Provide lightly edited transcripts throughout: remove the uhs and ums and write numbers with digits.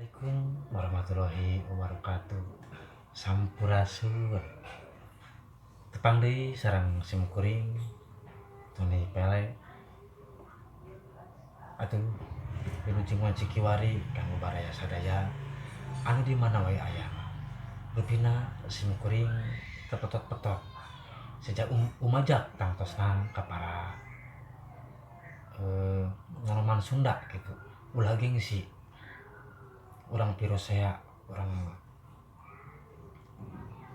Assalamualaikum warahmatullahi wabarakatuh. Sampurasun. Tepang deui sareng simkuring Tony Pele. Atuh wilujeng Cikiwari kanggo baraya sadaya anu di mana wae aya. Rupina simkuring tepetot-petot sejak umajak tangtosna ka para nganoman Sunda gitu. Ulah gengsi urang pirosea urang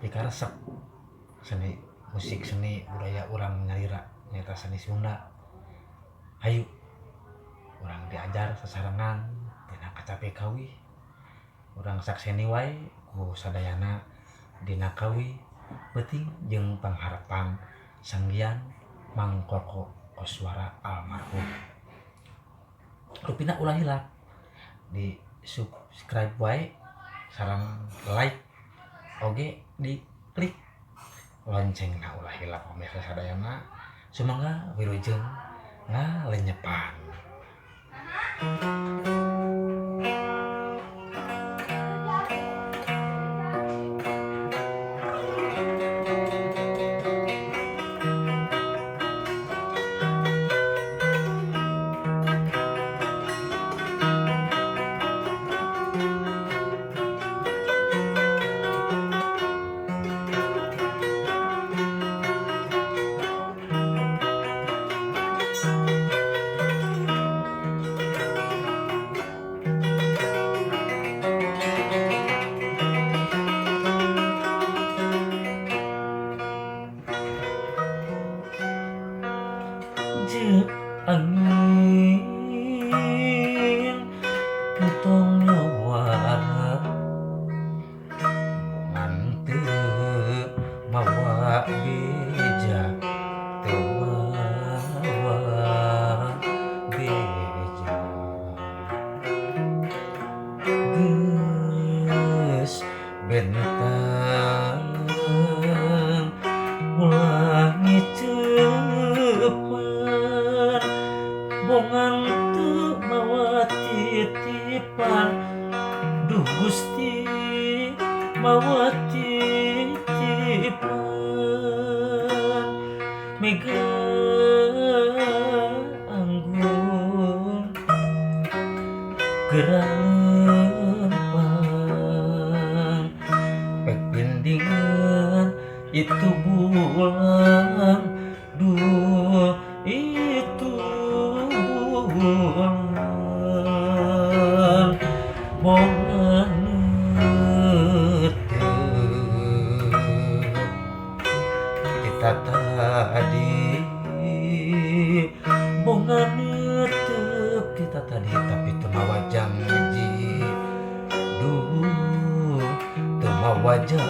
pikaresep seni musik seni budaya urang nyarira nyata seni Sunda. Hayu urang diajar sasarengan dina kacape kawi urang sakseni wae ku sadayana dina kawi beuting jeung pangharapan Sanghyang Mangkoko Koswara almarhum. Rupina ulah hilap di subscribe wae sareng like oge di klik loncengna ulah hilap pemirsa sadayana sumangga wilujeng ngalenyepan. Jeung angin entong nyawara manteu mawa beja teu mawa beja geus bentang ulah ngiceupan bongan teu mawa titipan duh Gusti mawa titipan mega anggun gerempang pek pindingan itu bulan duh itu bulan bongan kita tadi bongan netep kita tadi tapi teu mawa janji duh teu mawa janji.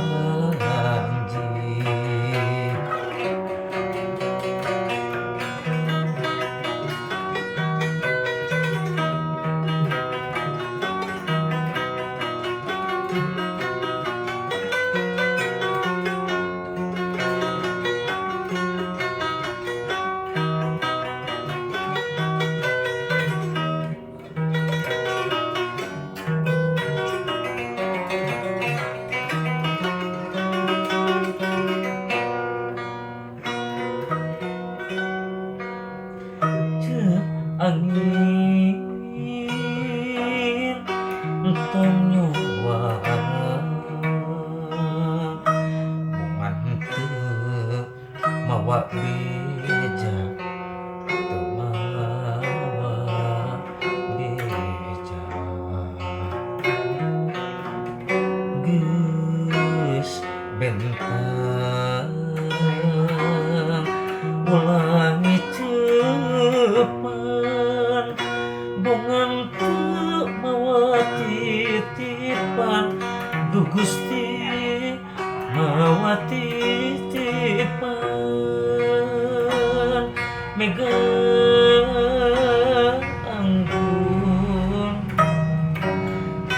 Angin entong nyawara bongan teu mawa beja teu mawa beja geus bentang ulah ngiceupan bongan teu mawa titipan duh Gusti mawa titipan mega anggun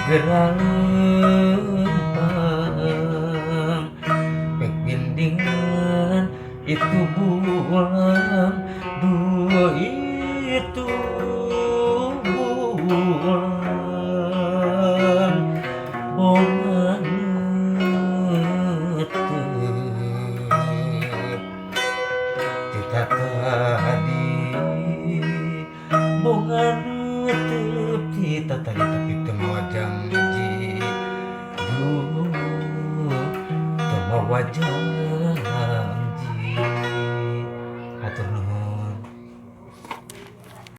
geralempang pek pindingan itu bulan duh itu bulan tepi tatanya tapi temawajang ngaji duh temawajang